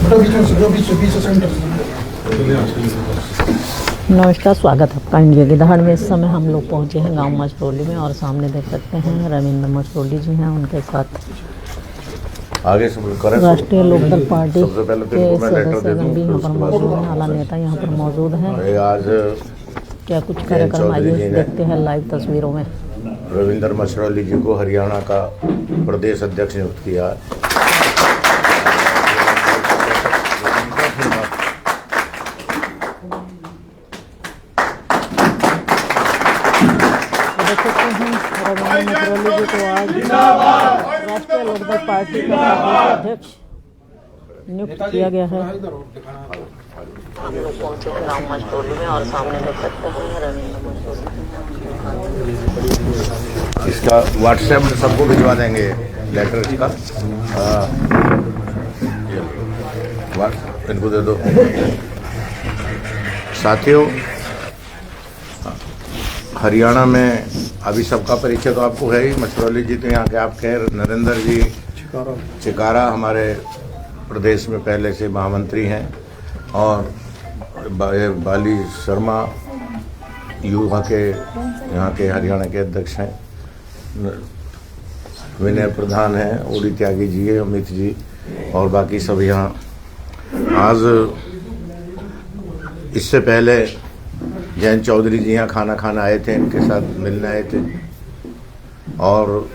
नमस्कार, स्वागत है आपका इंडिया की दहाड़ में। इस समय हम लोग पहुंचे हैं गांव मछरौली में और सामने देख सकते हैं रविंद्र मछरौली जी हैं, उनके साथ आगे राष्ट्रीय लोकदल पार्टी के सदस्यगण भी यहाँ पर मौजूद हैं, आला नेता यहाँ पर मौजूद हैं। आज क्या कुछ कार्यक्रम आइए देखते हैं लाइव तस्वीरों में। रविंद्र मछरौली जी को हरियाणा का प्रदेश अध्यक्ष नियुक्त किया। देख सकते हैं रविंद्र मछरौली जी को आज राष्ट्रीय लोकदल पार्टी का अध्यक्ष नियुक्त किया गया है। हम लोग पहुंचे थे गांव मछरौली में और सामने देख सकते हैं रविंद्र मछरौली। इसका व्हाट्सएप में सबको भिजवा देंगे लेटर का। इनको दे दो। साथियों, हरियाणा में अभी सबका परिचय तो आपको है ही। मछरौली जी तो यहाँ के आपके नरेंद्र जी चिकारा हमारे प्रदेश में पहले से महामंत्री हैं और बाली शर्मा युवा के यहाँ के हरियाणा के अध्यक्ष हैं। विनय प्रधान हैं, ओडी त्यागी जी है, अमित जी और बाकी सब यहाँ। आज इससे पहले जयंत चौधरी जी यहाँ खाना खाना आए थे, इनके साथ मिलने आए थे और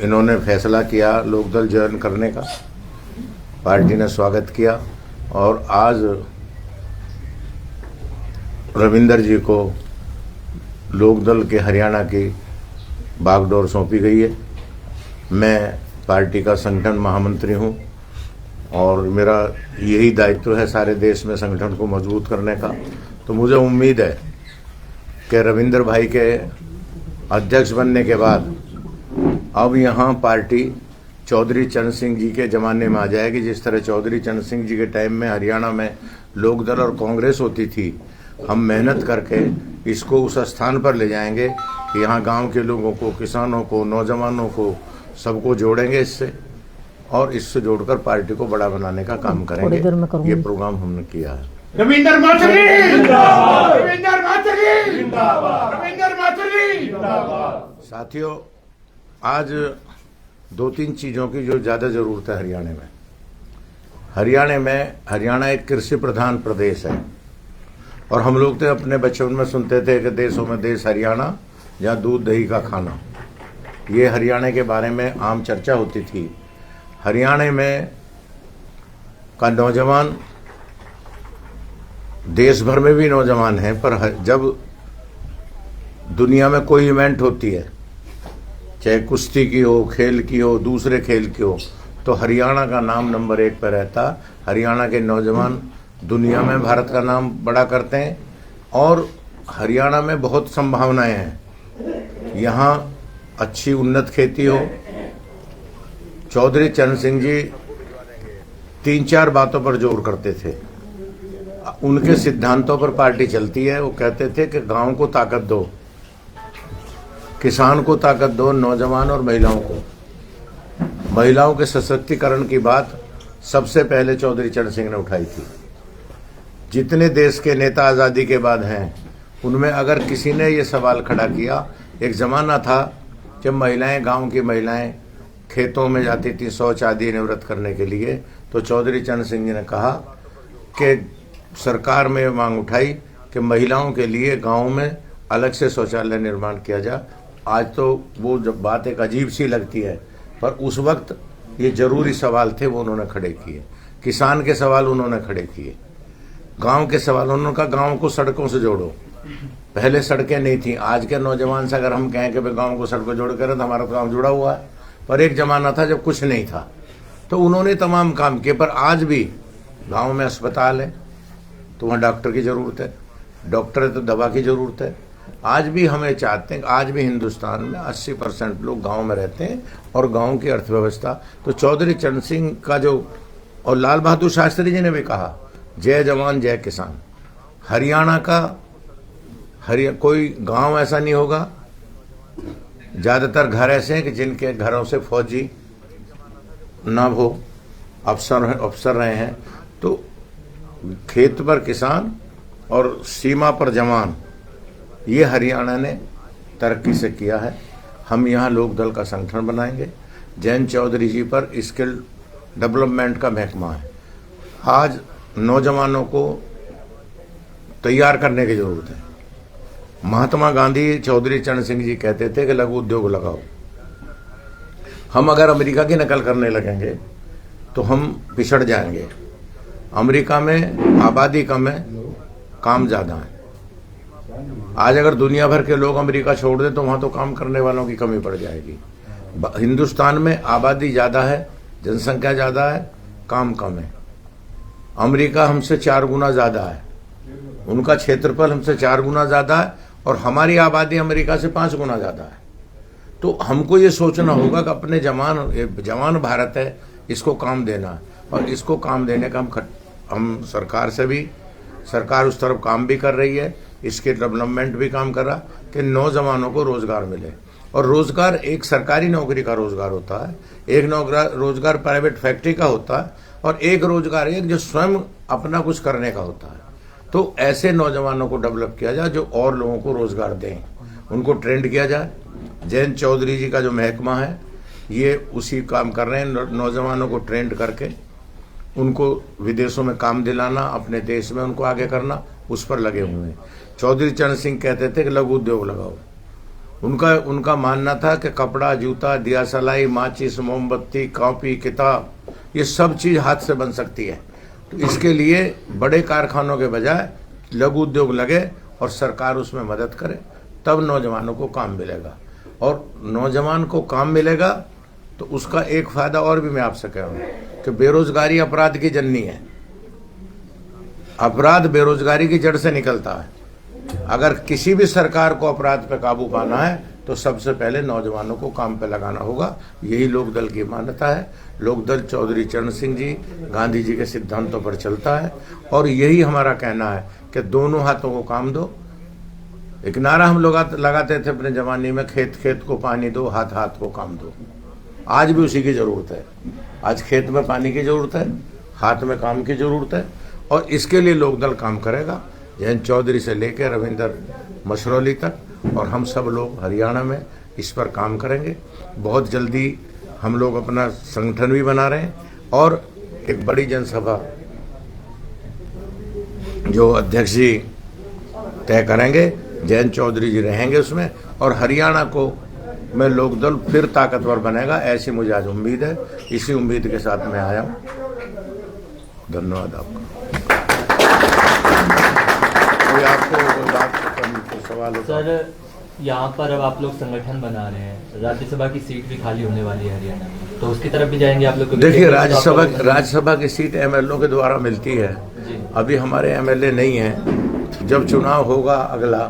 इन्होंने फैसला किया लोकदल ज्वाइन करने का। पार्टी ने स्वागत किया और आज रविंदर जी को लोकदल के हरियाणा की बागडोर सौंपी गई है। मैं पार्टी का संगठन महामंत्री हूं और मेरा यही दायित्व है सारे देश में संगठन को मजबूत करने का। तो मुझे उम्मीद है कि रविंदर भाई के अध्यक्ष बनने के बाद अब यहाँ पार्टी चौधरी चरण सिंह जी के ज़माने में आ जाएगी। जिस तरह चौधरी चरण सिंह जी के टाइम में हरियाणा में लोकदल और कांग्रेस होती थी, हम मेहनत करके इसको उस स्थान पर ले जाएंगे कि यहाँ गांव के लोगों को, किसानों को, नौजवानों को, सबको जोड़ेंगे इससे और इससे जोड़कर पार्टी को बड़ा बनाने का काम करेंगे। ये प्रोग्राम हमने किया है। रविंद्र मछरौली जिंदाबाद, रविंद्र मछरौली जिंदाबाद, रविंद्र मछरौली जिंदाबाद। साथियों, आज दो तीन चीज़ों की जो ज़्यादा ज़रूरत है हरियाणा में हरियाणा एक कृषि प्रधान प्रदेश है और हम लोग तो अपने बचपन में सुनते थे कि देशों में देश हरियाणा, जहाँ दूध दही का खाना। ये हरियाणा के बारे में आम चर्चा होती थी। हरियाणा में का नौजवान, देश भर में भी नौजवान हैं, पर जब दुनिया में कोई इवेंट होती है, चाहे कुश्ती की हो, खेल की हो, दूसरे खेल की हो, तो हरियाणा का नाम नंबर 1 पर रहता। हरियाणा के नौजवान दुनिया में भारत का नाम बड़ा करते हैं और हरियाणा में बहुत संभावनाएं हैं। यहाँ अच्छी उन्नत खेती हो। चौधरी चरण सिंह जी 3-4 बातों पर जोर करते थे। उनके सिद्धांतों पर पार्टी चलती है। वो कहते थे कि गांव को ताकत दो, किसान को ताकत दो, नौजवान और महिलाओं को। महिलाओं के सशक्तिकरण की बात सबसे पहले चौधरी चरण सिंह ने उठाई थी। जितने देश के नेता आज़ादी के बाद हैं, उनमें अगर किसी ने ये सवाल खड़ा किया, एक ज़माना था जब महिलाएं, गांव की महिलाएं खेतों में जाती थी शौच आदि निवृत्त करने के लिए, तो चौधरी चरण सिंह जी ने कहा कि सरकार में मांग उठाई कि महिलाओं के लिए गांव में अलग से शौचालय निर्माण किया जाए। आज तो वो जब बात एक अजीब सी लगती है, पर उस वक्त ये जरूरी सवाल थे, वो उन्होंने खड़े किए। किसान के सवाल उन्होंने खड़े किए, गांव के सवाल उन्होंने कहा गांव को सड़कों से जोड़ो। पहले सड़कें नहीं थी। आज के नौजवान से अगर हम कहें कि भाई गांव को सड़कों जोड़ कर, तो हमारा तो गाँव जुड़ा हुआ है, पर एक जमाना था जब कुछ नहीं था। तो उन्होंने तमाम काम किए। पर आज भी गाँव में अस्पताल है तो वहाँ डॉक्टर की ज़रूरत है, डॉक्टर है तो दवा की ज़रूरत है। आज भी हमें चाहते हैं, आज भी हिंदुस्तान में 80% लोग गांव में रहते हैं और गांव की अर्थव्यवस्था। तो चौधरी चरण सिंह का जो, और लाल बहादुर शास्त्री जी ने भी कहा, जय जवान जय किसान। हरियाणा का कोई गांव ऐसा नहीं होगा, ज़्यादातर घर ऐसे हैं कि जिनके घरों से फौजी ना हो, अफसर रहे हैं, तो खेत पर किसान और सीमा पर जवान, ये हरियाणा ने तरक्की से किया है। हम यहाँ लोकदल का संगठन बनाएंगे। जयंत चौधरी जी पर स्किल डेवलपमेंट का महकमा है। आज नौजवानों को तैयार करने की जरूरत है। महात्मा गांधी, चौधरी चरण सिंह जी कहते थे कि लघु उद्योग लगाओ। हम अगर अमेरिका की नकल करने लगेंगे तो हम पिछड़ जाएंगे। अमेरिका में आबादी कम है, काम ज्यादा है। आज अगर दुनिया भर के लोग अमेरिका छोड़ दें तो वहां तो काम करने वालों की कमी पड़ जाएगी। हिंदुस्तान में आबादी ज्यादा है, जनसंख्या ज्यादा है, काम कम है। अमेरिका हमसे 4 गुना ज्यादा है, उनका क्षेत्रफल हमसे 4 गुना ज्यादा है और हमारी आबादी अमेरिका से 5 गुना ज्यादा है। तो हमको ये सोचना होगा कि अपने जवान भारत है, इसको काम देना है। और इसको काम देने का हम सरकार से भी, सरकार उस तरफ काम भी कर रही है, इसके डेवलपमेंट भी काम कर रहा कि नौजवानों को रोजगार मिले। और रोजगार एक सरकारी नौकरी का रोजगार होता है, एक रोजगार प्राइवेट फैक्ट्री का होता है और एक रोजगार एक जो स्वयं अपना कुछ करने का होता है। तो ऐसे नौजवानों को डेवलप किया जाए जो और लोगों को रोजगार दें, उनको ट्रेंड किया जाए। जयंत चौधरी जी का जो महकमा है ये उसी काम कर रहे हैं। नौजवानों को ट्रेंड करके उनको विदेशों में काम दिलाना, अपने देश में उनको आगे करना, उस पर लगे हुए हैं। चौधरी चरण सिंह कहते थे कि लघु उद्योग लगाओ। उनका मानना था कि कपड़ा, जूता, दिया सलाई, माचिस, मोमबत्ती, कॉपी, किताब, ये सब चीज हाथ से बन सकती है। तो इसके लिए बड़े कारखानों के बजाय लघु उद्योग लगे और सरकार उसमें मदद करे, तब नौजवानों को काम मिलेगा। और नौजवान को काम मिलेगा तो उसका एक फायदा और भी मैं आपसे कह रहा हूं कि बेरोजगारी अपराध की जननी है। अपराध बेरोजगारी की जड़ से निकलता है। अगर किसी भी सरकार को अपराध पे काबू पाना है तो सबसे पहले नौजवानों को काम पे लगाना होगा। यही लोकदल की मान्यता है। लोकदल चौधरी चरण सिंह जी, गांधी जी के सिद्धांतों पर चलता है और यही हमारा कहना है कि दोनों हाथों को काम दो। एक नारा हम लोग लगाते थे अपने जमाने में, खेत खेत को पानी दो, हाथ हाथ को काम दो। आज भी उसी की जरूरत है। आज खेत में पानी की जरूरत है, हाथ में काम की जरूरत है और इसके लिए लोकदल काम करेगा। जयंत चौधरी से लेकर रविंदर मशरौली तक और हम सब लोग हरियाणा में इस पर काम करेंगे। बहुत जल्दी हम लोग अपना संगठन भी बना रहे हैं और एक बड़ी जनसभा जो अध्यक्ष जी तय करेंगे, जयंत चौधरी जी रहेंगे उसमें और हरियाणा को में लोकदल फिर ताकतवर बनेगा, ऐसी मुझे आज उम्मीद है। इसी उम्मीद के साथ मैं आया हूँ। धन्यवाद आपका। कोई आपको कोई बात कोई सवाल हो? सर, यहाँ पर अब आप लोग संगठन बना रहे हैं, राज्यसभा की सीट भी खाली होने वाली है हरियाणा में, तो उसकी तरफ भी जाएंगे आप लोग? देखिए, राज्यसभा की सीट एमएलए के द्वारा मिलती है। अभी हमारे एमएलए नहीं है। जब चुनाव होगा अगला,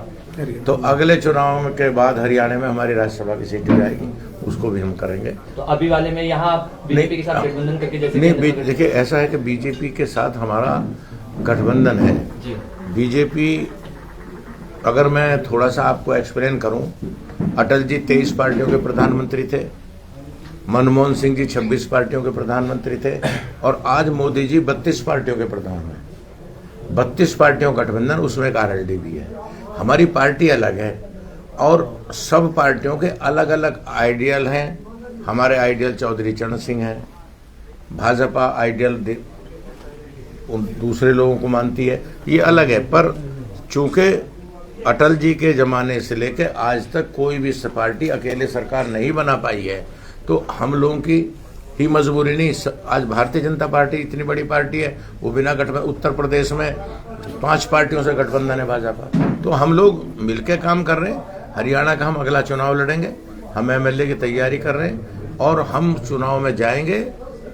तो अगले चुनाव के बाद हरियाणा में हमारी राज्यसभा की सीट जाएगी, उसको भी हम करेंगे। तो अभी वाले में यहाँ बीजेपी के साथ गठबंधन करके जैसे नहीं, देखिए ऐसा है कि बीजेपी के साथ हमारा गठबंधन है। बीजेपी, अगर मैं थोड़ा सा आपको एक्सप्लेन करूं, अटल जी 23 पार्टियों के प्रधानमंत्री थे, मनमोहन सिंह जी 26 पार्टियों के प्रधानमंत्री थे और आज मोदी जी 32 पार्टियों के प्रधान हैं। 32 पार्टियों का गठबंधन, उसमें एक आरएलडी भी है। हमारी पार्टी अलग है और सब पार्टियों के अलग अलग आइडियल हैं। हमारे आइडियल चौधरी चरण सिंह हैं, भाजपा आइडियल दूसरे लोगों को मानती है, ये अलग है। पर चूंकि अटल जी के जमाने से लेकर आज तक कोई भी पार्टी अकेले सरकार नहीं बना पाई है, तो हम लोगों की ही मजबूरी नहीं। आज भारतीय जनता पार्टी इतनी बड़ी पार्टी है, वो बिना गठबंधन, उत्तर प्रदेश में 5 पार्टियों से गठबंधन है भाजपा, तो हम लोग मिलकर काम कर रहे हैं। हरियाणा का हम अगला चुनाव लड़ेंगे, हम एमएलए की तैयारी कर रहे हैं और हम चुनाव में जाएंगे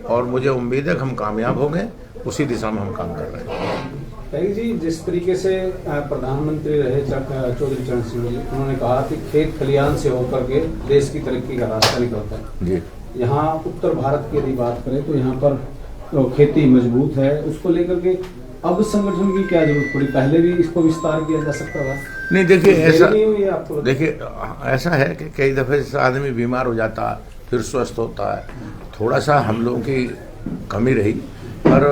और मुझे उम्मीद है कि हम कामयाब होंगे। उसी दिशा में हम काम कर रहे हैं। त्यागी जी, जिस तरीके से प्रधानमंत्री रहे चौधरी चरण सिंह जी, उन्होंने कहा कि खेत खलियान से होकर के देश की तरक्की का रास्ता निकलता है जी। यहाँ उत्तर भारत की यदि बात करें तो यहाँ पर खेती मजबूत है, उसको लेकर के अब संगठन की क्या जरूरत पड़ी? पहले भी इसको विस्तार किया जा सकता था। नहीं, देखिए ऐसा, आपको देखिए ऐसा है कि कई दफे से आदमी बीमार हो जाता है, फिर स्वस्थ होता है। थोड़ा सा हम लोगों की कमी रही, पर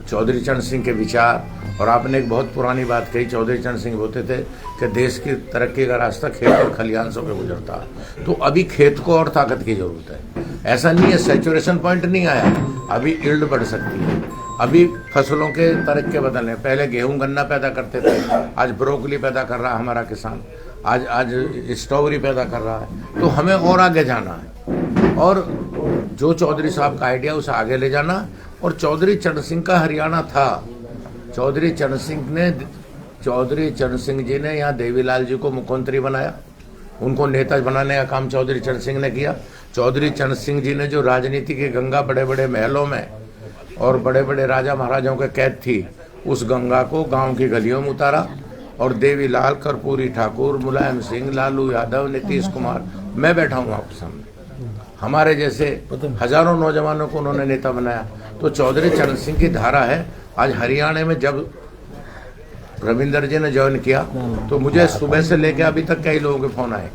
चौधरी चरण सिंह के विचार, और आपने एक बहुत पुरानी बात कही, चौधरी चरण सिंह बोलते थे कि देश की तरक्की का रास्ता खेत और खलिहान से गुजरता है। तो अभी खेत को और ताकत की जरूरत है। ऐसा नहीं है सैचुरेशन पॉइंट नहीं आया, अभी यील्ड बढ़ सकती है, अभी फसलों के तरीके बदलने। पहले गेहूं गन्ना पैदा करते थे, आज ब्रोकली पैदा कर रहा है हमारा किसान, आज स्ट्रॉबेरी पैदा कर रहा है। तो हमें और आगे जाना है, और जो चौधरी साहब का आइडिया उसे आगे ले जाना। और चौधरी चरण सिंह का हरियाणा था, चौधरी चरण सिंह जी ने यहाँ देवीलाल जी को मुख्यमंत्री बनाया, उनको नेता बनाने का काम चौधरी चरण सिंह ने किया। चौधरी चरण सिंह जी ने जो राजनीति की गंगा बड़े बड़े महलों में और बड़े बड़े राजा महाराजाओं के कैद थी, उस गंगा को गांव की गलियों में उतारा। और देवीलाल, कर्पूरी ठाकुर, मुलायम सिंह, लालू यादव, नीतीश कुमार, मैं बैठा हूँ आपके सामने, हमारे जैसे हजारों नौजवानों को उन्होंने नेता बनाया। तो चौधरी चरण सिंह की धारा है। आज हरियाणा में जब रविंदर जी ने ज्वाइन किया तो मुझे सुबह से लेकर अभी तक कई लोगों के फोन आए।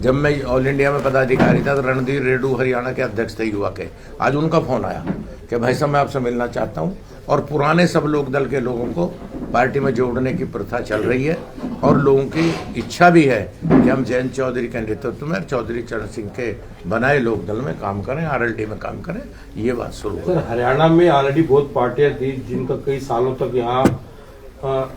जब मैं ऑल इंडिया में पदाधिकारी था तो रणधीर रेड्डू हरियाणा के अध्यक्ष थे युवा के, आज उनका फोन आया कि भाई साहब मैं आपसे मिलना चाहता हूँ। और पुराने सब लोक दल के लोगों को पार्टी में जोड़ने की प्रथा चल रही है, और लोगों की इच्छा भी है कि हम जयंत चौधरी के नेतृत्व में चौधरी चरण सिंह के बनाए लोक दल में काम करें, आरएलडी में काम करें। ये बात शुरू सर, हरियाणा में ऑलरेडी बहुत पार्टियां थी जिनका कई सालों तक यहाँ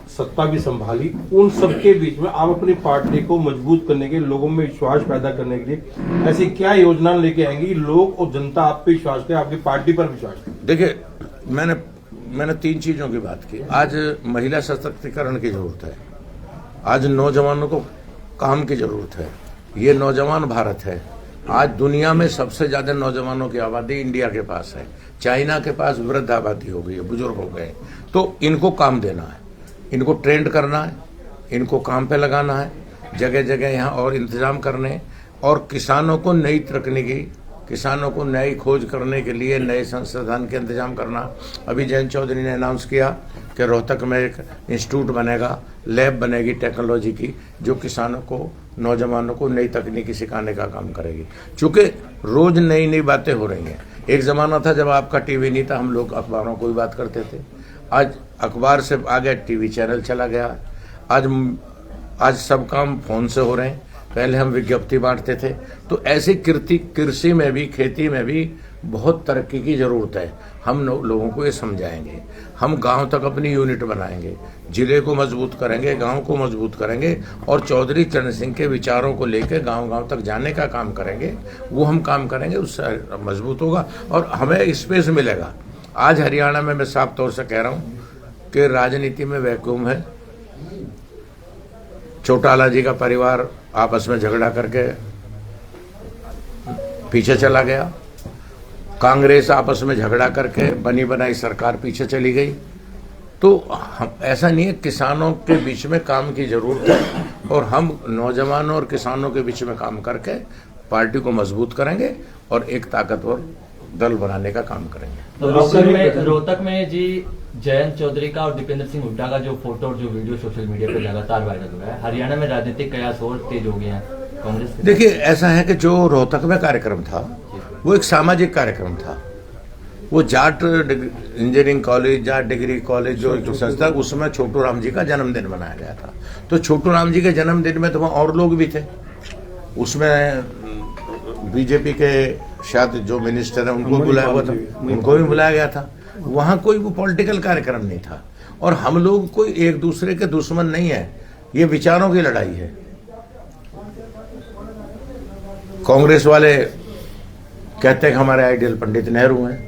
सत्ता भी संभाली, उन सबके बीच में आप अपनी पार्टी को मजबूत करने के, लोगों में विश्वास पैदा करने के लिए ऐसी क्या योजना लेके आएंगे लोग और जनता आप पे विश्वास करें, आपकी पार्टी पर विश्वास करें? देखिए, मैंने 3 चीजों की बात की। आज महिला सशक्तिकरण की जरूरत है, आज नौजवानों को काम की जरूरत है। ये नौजवान भारत है। आज दुनिया में सबसे ज्यादा नौजवानों की आबादी इंडिया के पास है, चाइना के पास वृद्ध आबादी हो गई है, बुजुर्ग हो गए। तो इनको काम देना है, इनको ट्रेंड करना है, इनको काम पे लगाना है, जगह जगह यहाँ और इंतजाम करने, और किसानों को नई तकनीकी, किसानों को नई खोज करने के लिए नए संसाधन के इंतजाम करना। अभी जयंत चौधरी ने अनाउंस किया कि रोहतक में एक इंस्टीट्यूट बनेगा, लैब बनेगी टेक्नोलॉजी की, जो किसानों को, नौजवानों को नई तकनीकी सिखाने का काम करेगी। चूंकि रोज नई नई बातें हो रही हैं। एक जमाना था जब आपका टीवी नहीं था, हम लोग अखबारों को भी बात करते थे। आज अखबार से आगे टीवी चैनल चला गया। आज सब काम फोन से हो रहे हैं, पहले हम विज्ञप्ति बांटते थे। तो ऐसी कृषि में भी, खेती में भी बहुत तरक्की की जरूरत है। हम लोगों को ये समझाएंगे, हम गांव तक अपनी यूनिट बनाएंगे, जिले को मजबूत करेंगे, गांव को मजबूत करेंगे, और चौधरी चरण सिंह के विचारों को लेकर गांव-गांव तक जाने का काम करेंगे। वो हम काम करेंगे, उससे मजबूत होगा और हमें स्पेस मिलेगा। आज हरियाणा में मैं साफ तौर से कह रहा हूँ कि राजनीति में वैक्यूम है। चौटाला जी का परिवार आपस में झगड़ा करके पीछे चला गया, कांग्रेस आपस में झगड़ा करके बनी बनाई सरकार पीछे चली गई। तो हम, ऐसा नहीं है, किसानों के बीच में काम की जरूरत है, और हम नौजवानों और किसानों के बीच में काम करके पार्टी को मजबूत करेंगे और एक ताकतवर दल बनाने का काम करेंगे। तो रोहतक में जी जयंत चौधरी का और दीपेंद्र सिंह हुड्डा का जो फोटो और जो वीडियो सोशल मीडिया पर लगातार वायरल हो रहा है, हरियाणा में राजनीतिक कयास और तेज हो गए हैं कांग्रेस। देखिए, ऐसा है कि जो रोहतक में कार्यक्रम था वो एक सामाजिक कार्यक्रम था। वो Jat engineering college, Jat degree college जो संस्था, उसमें छोटू राम जी का जन्मदिन मनाया गया था। तो छोटू राम जी के जन्मदिन में तो वहाँ और लोग भी थे, उसमें बीजेपी के शायद जो मिनिस्टर है उनको बुलाया हुआ था, उनको भी बुलाया गया था। वहाँ कोई वो पॉलिटिकल कार्यक्रम नहीं था, और हम लोग कोई एक दूसरे के दुश्मन नहीं है, ये विचारों की लड़ाई है। कांग्रेस वाले कहते हैं कि हमारे आइडियल पंडित नेहरू हैं,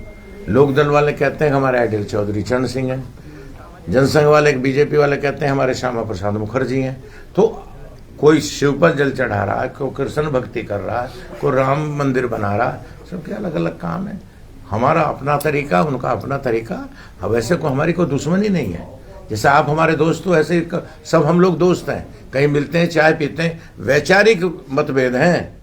लोकदल वाले कहते हैं कि हमारे आइडियल चौधरी चरण सिंह हैं, जनसंघ वाले, बीजेपी वाले कहते हैं हमारे श्यामा प्रसाद मुखर्जी हैं। तो कोई शिव पर जल चढ़ा रहा है, कोई कृष्ण भक्ति कर रहा है, कोई राम मंदिर बना रहा है, सबके अलग अलग काम है। हमारा अपना तरीका, उनका अपना तरीका। वैसे को हमारी कोई दुश्मनी नहीं है। जैसे आप हमारे दोस्त हो, ऐसे सब हम लोग दोस्त हैं, कहीं मिलते हैं, चाय पीते हैं। वैचारिक मतभेद हैं,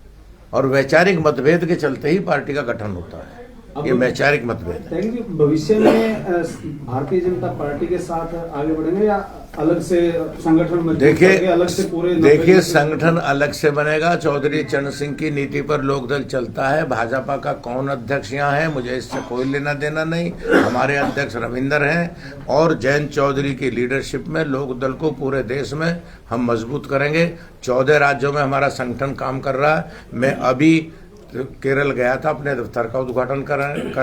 और वैचारिक मतभेद के चलते ही पार्टी का गठन होता है। ये वैचारिक मतभेद है। जी भविष्य में भारतीय जनता पार्टी के साथ आगे बढ़ेंगे या अलग से संगठन मजबूत करके अलग से पूरे देखिए संगठन अलग से बनेगा। चौधरी चरण सिंह की नीति पर लोकदल चलता है। भाजपा का कौन अध्यक्ष यहाँ है मुझे इससे कोई लेना देना नहीं। हमारे अध्यक्ष रविंदर हैं और जयंत चौधरी की लीडरशिप में लोकदल को पूरे देश में हम मजबूत करेंगे। 14 राज्यों में हमारा संगठन काम कर रहा है। मैं अभी केरल गया था, अपने दफ्तर का उद्घाटन कर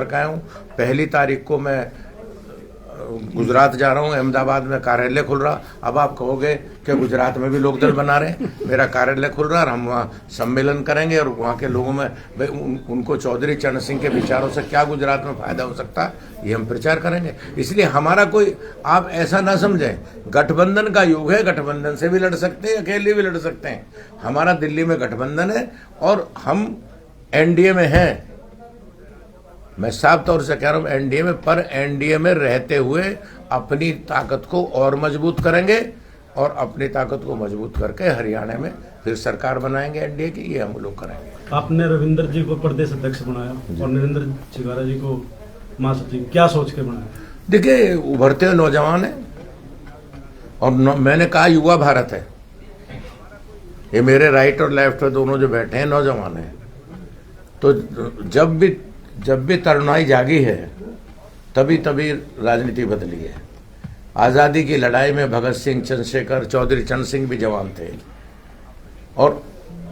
आया हूँ। 1 तारीख को मैं गुजरात जा रहा हूँ, अहमदाबाद में कार्यालय खुल रहा। अब आप कहोगे कि गुजरात में भी लोकदल बना रहे हैं। मेरा कार्यालय खुल रहा है और हम वहाँ सम्मेलन करेंगे और वहाँ के लोगों में उनको चौधरी चरण सिंह के विचारों से क्या गुजरात में फायदा हो सकता है ये हम प्रचार करेंगे। इसलिए हमारा कोई, आप ऐसा ना समझें, गठबंधन का युग है। गठबंधन से भी लड़ सकते हैं, अकेले भी लड़ सकते हैं। हमारा दिल्ली में गठबंधन है और हम एनडीए में हैं। मैं साफ तौर से कह रहा हूं एनडीए में, पर एनडीए में रहते हुए अपनी ताकत को और मजबूत करेंगे और अपनी ताकत को मजबूत करके हरियाणा में फिर सरकार बनाएंगे एनडीए की। ये हम लोग करेंगे। आपने रविंदर जी को प्रदेश अध्यक्ष बनाया और नरेंद्र छिगारा जी को महासचिव, क्या सोच के बनाया? देखिए उभरते हुए नौजवान है और मैंने कहा युवा भारत है। ये मेरे राइट और लेफ्ट पे दोनों जो बैठे हैं नौजवान है। तो जब भी तरुणाई जागी है तभी राजनीति बदली है। आज़ादी की लड़ाई में भगत सिंह, चंद्रशेखर, चौधरी चरण सिंह भी जवान थे और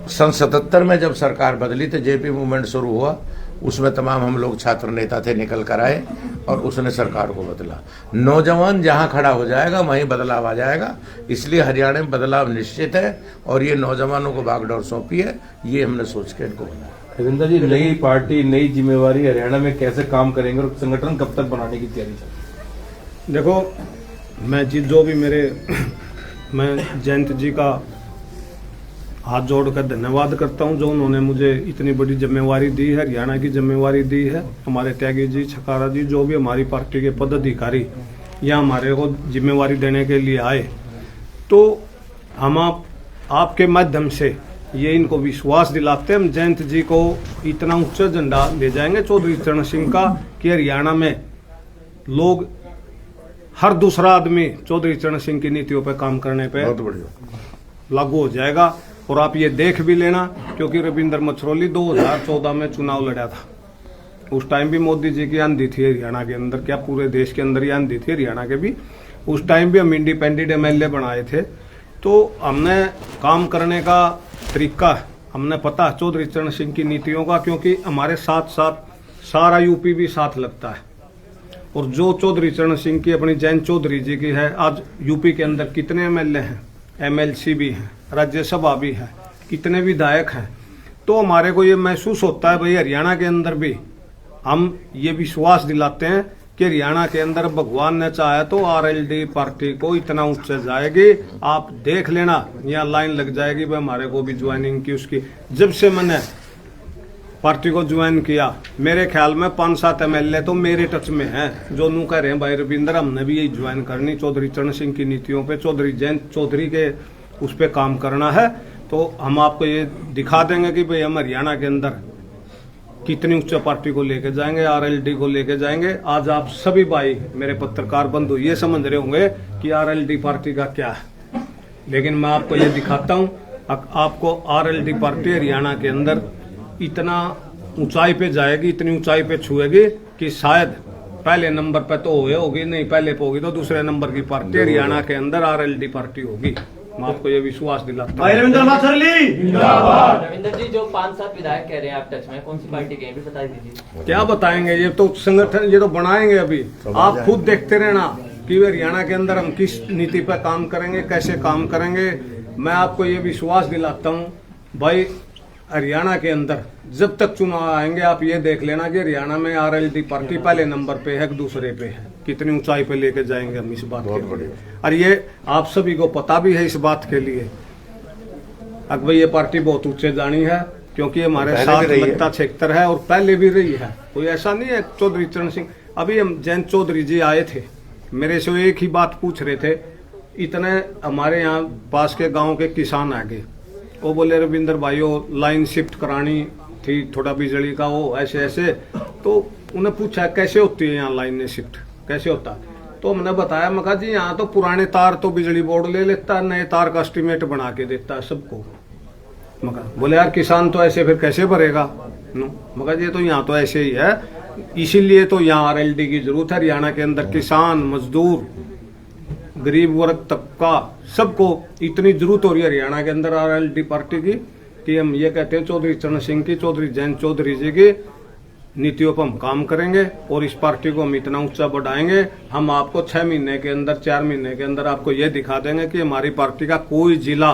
सन 77 में जब सरकार बदली तो जेपी मूवमेंट शुरू हुआ, उसमें तमाम हम लोग छात्र नेता थे, निकल कर आए और उसने सरकार को बदला। नौजवान जहां खड़ा हो जाएगा वहीं बदलाव आ जाएगा। इसलिए हरियाणा में बदलाव निश्चित है और ये नौजवानों को बागडोर सौंपी है, ये हमने सोच के इनको बनाया। रविंदर जी, नई पार्टी, नई जिम्मेवारी, हरियाणा में कैसे काम करेंगे और संगठन कब तक बनाने की तैयारी चल रही है? देखो मैं जो भी मैं जयंत जी का हाथ जोड़कर धन्यवाद करता हूं जो उन्होंने मुझे इतनी बड़ी जिम्मेवारी दी है, हरियाणा की जिम्मेवारी दी है। हमारे त्यागी जी, छकारा जी, जो भी हमारी पार्टी के पदाधिकारी यहाँ हमारे को जिम्मेवारी देने के लिए आए, तो हम आपके माध्यम से ये इनको विश्वास दिलाते हैं हम जयंत जी को इतना ऊंचा झंडा ले जाएंगे चौधरी चरण सिंह का कि हरियाणा में लोग, हर दूसरा आदमी चौधरी चरण सिंह की नीतियों पर काम करने पे लागू हो जाएगा। और आप ये देख भी लेना, क्योंकि रविंदर मछरौली 2014 में चुनाव लड़ा था। उस टाइम भी मोदी जी की आंधी थी हरियाणा के अंदर, क्या पूरे देश के अंदर ही आंधी थी, हरियाणा के भी। उस टाइम भी हम इंडिपेंडेंट एमएलए बनाए थे। तो हमने काम करने का तरीका हमने पता चौधरी चरण सिंह की नीतियों का, क्योंकि हमारे साथ साथ सारा यूपी भी साथ लगता है। और जो चौधरी चरण सिंह की अपनी जयंत चौधरी जी की है, आज यूपी के अंदर कितने एमएलए हैं, एमएलसी भी हैं, राज्यसभा भी है, कितने विधायक हैं। तो हमारे को ये महसूस होता है भाई हरियाणा के अंदर भी हम ये विश्वास दिलाते हैं कि हरियाणा के अंदर भगवान ने चाहा तो आरएलडी पार्टी को इतना ऊंचा जाएगी। आप देख लेना, यहाँ लाइन लग जाएगी भाई हमारे को भी ज्वाइनिंग की उसकी। जब से मैंने पार्टी को ज्वाइन किया, मेरे ख्याल में 5-7 एमएलए तो मेरे टच में हैं जो नू कह रहे हैं भाई रविंदर हमने भी यही ज्वाइन करनी, चौधरी चरण सिंह की नीतियों पे, चौधरी जयंत चौधरी के उस पर काम करना है। तो हम आपको ये दिखा देंगे कि भाई हम हरियाणा के अंदर कितनी उच्च पार्टी को लेके जाएंगे, आरएलडी को लेके जाएंगे। आज आप सभी भाई मेरे पत्रकार बंधु ये समझ रहे होंगे कि आरएलडी पार्टी का क्या है, लेकिन मैं आपको ये दिखाता हूँ। आपको आरएलडी पार्टी हरियाणा के अंदर इतना ऊंचाई पे जाएगी, इतनी ऊंचाई पे छुएगी कि शायद पहले नंबर पे तो होगी नहीं, पहले पे होगी तो दूसरे नंबर की पार्टी हरियाणा के अंदर आरएलडी पार्टी होगी। मैं आपको ये विश्वास दिलाता हूँ। रविंदर जी, जो 5-7 विधायक कह रहे हैं आप टच में, कौन सी पार्टी के हैं भी बता दीजिए। क्या बताएंगे, ये तो संगठन ये तो बनाएंगे अभी। आप खुद देखते रहना कि हरियाणा के अंदर हम किस नीति पर काम करेंगे, कैसे काम करेंगे। मैं आपको ये विश्वास दिलाता हूँ भाई हरियाणा के अंदर जब तक चुनाव आएंगे, आप ये देख लेना कि हरियाणा में आरएलडी पार्टी पहले नंबर पे है, दूसरे पे है। कितनी ऊंचाई पे लेके जाएंगे हम इस बात के लिए। और ये आप सभी को पता भी है इस बात के लिए अब भाई ये पार्टी बहुत ऊंचे जानी है, क्योंकि हमारे साथ लगता 76 है और पहले भी रही है। कोई ऐसा नहीं है चौधरी चरण सिंह। अभी हम जयंत चौधरी जी आए थे, मेरे से एक ही बात पूछ रहे थे। इतने हमारे यहाँ पास के गाँव के किसान आ गए, वो बोले रविंदर भाई वो लाइन शिफ्ट करानी थी, थोड़ा बिजली का वो ऐसे ऐसे। तो उन्हें पूछा कैसे होती है यहाँ लाइन शिफ्ट, कैसे होता है? तो हमने बताया, मैं कहा जी यहाँ तो पुराने तार तो बिजली बोर्ड ले लेता है, नए तार का एस्टीमेट बना के देता है सबको। मैं कहा बोले यार किसान तो ऐसे फिर कैसे भरेगा? मैं कहा जी तो यहाँ तो ऐसे ही है, इसीलिए तो यहाँ RLD की जरूरत है। हरियाणा के अंदर किसान, मजदूर, गरीब वर्ग तबका सबको इतनी जरूरत हो रही है हरियाणा के अंदर RLD पार्टी की कि हम ये कहते हैं चौधरी चरण सिंह की, चौधरी जयंत चौधरी जी की नीतियों पर हम काम करेंगे और इस पार्टी को हम इतना ऊंचा बढ़ाएंगे। हम आपको 6 महीने के अंदर, 4 महीने के अंदर आपको ये दिखा देंगे कि हमारी पार्टी का कोई जिला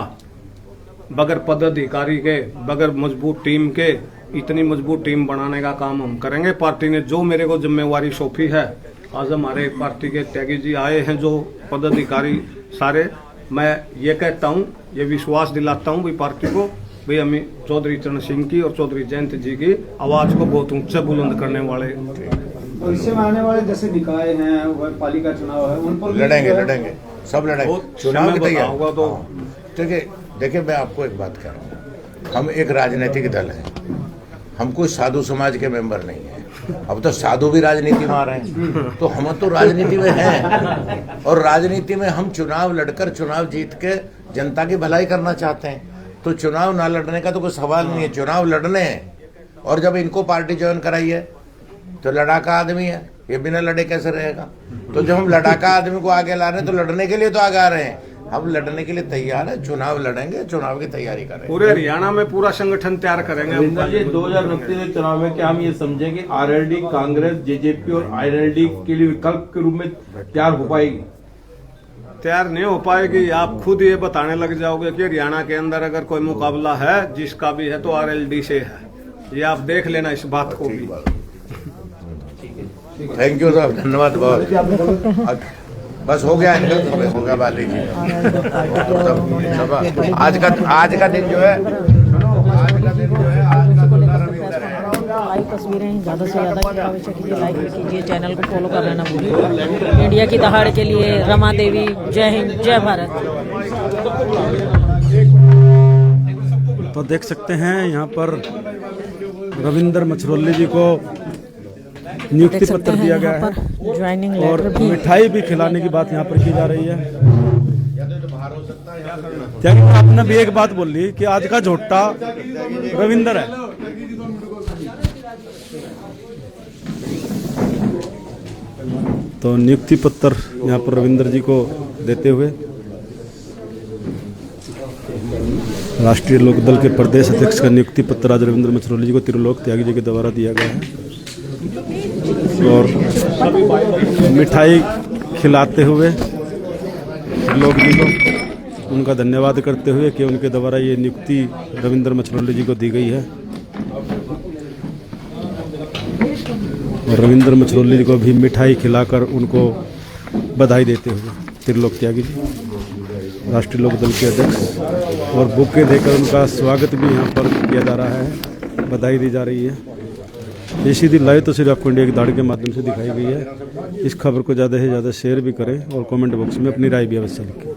बगैर पदाधिकारी के, बगैर मजबूत टीम के, इतनी मजबूत टीम बनाने का काम हम करेंगे। पार्टी ने जो मेरे को जिम्मेवारी सौंपी है, आज हमारे पार्टी के त्यागी जी आए हैं जो पदाधिकारी सारे, मैं ये कहता हूँ, ये विश्वास दिलाता हूँ भाई पार्टी को, भाई हमें चौधरी चरण सिंह की और चौधरी जयंत जी की आवाज को बहुत ऊंचा बुलंद करने वाले। भविष्य में आने वाले जैसे निकाय हैं, पालिका चुनाव है, उन पर लड़ेंगे, सब लड़ेंगे। चुनाव की तैयारी होगा तो देखिए मैं आपको एक बात कह रहा हूँ, हम एक राजनीतिक दल है, हम कोई साधु समाज के मेंबर नहीं है। अब तो साधु भी राजनीति में आ रहे हैं, तो हम तो राजनीति में हैं और राजनीति में हम चुनाव लड़कर चुनाव जीत के जनता की भलाई करना चाहते हैं। तो चुनाव ना लड़ने का तो कोई सवाल नहीं है, चुनाव लड़ने हैं। और जब इनको पार्टी ज्वाइन कराई है तो लड़ाका आदमी है, ये बिना लड़े कैसे रहेगा? तो जब हम लड़ाका आदमी को आगे ला रहे हैं तो लड़ने के लिए तो आगे आ रहे हैं, हम लड़ने के लिए तैयार है, चुनाव लड़ेंगे, चुनाव की तैयारी करेंगे, पूरे हरियाणा में पूरा संगठन तैयार करेंगे। 2029 के चुनाव में क्या हम ये समझें कि RLD कांग्रेस, JJP और INLD के लिए विकल्प के रूप में तैयार हो पाएगी? तैयार नहीं हो पाएगी। आप खुद ये बताने लग जाओगे कि हरियाणा के अंदर अगर कोई मुकाबला है जिसका भी है तो RLD से है, ये आप देख लेना इस बात को भी। थैंक यू साहब, धन्यवाद बहुत। बस हो गया इनका, हो गया बात लीजिए। आज का दिन जो है, लाइव तस्वीरें ज़्यादा से ज़्यादा आवश्यक कीजिए, लाइक भी कीजिए, चैनल को फॉलो कर लेना भूलिए। इंडिया की दहाड़ के लिए रमा देवी, जय हिंद, जय भारत। तो देख सकते हैं यहाँ पर रविंद्र मछरोली जी को नियुक्ति पत्र दिया गया है ज्वाइनिंग और लेटर भी, मिठाई भी खिलाने की बात यहाँ पर की जा रही है। त्यागी आपने भी एक बात बोली कि आज का झोटा रविंद्र है। तो नियुक्ति पत्र यहाँ पर रविंद्र जी को देते हुए राष्ट्रीय लोकदल के प्रदेश अध्यक्ष का नियुक्ति पत्र आज रविंद्र मछरोली जी को त्रिलोक त्यागी जी के द्वारा दिया गया है और मिठाई खिलाते हुए त्रिलोक जी को उनका धन्यवाद करते हुए कि उनके द्वारा ये नियुक्ति रविंद्र मछरोली जी को दी गई है और रविंद्र मछरोली जी को भी मिठाई खिलाकर उनको बधाई देते हुए त्रिलोक त्यागी जी राष्ट्रीय लोकदल के अध्यक्ष और बुके देकर उनका स्वागत भी यहाँ पर किया जा रहा है, बधाई दी जा रही है। ये सीधी लाइव तस्वीर आपको इंडिया की दाढ़ी के माध्यम से दिखाई गई है। इस खबर को ज़्यादा से ज़्यादा शेयर भी करें और कमेंट बॉक्स में अपनी राय भी अवश्य लिखें।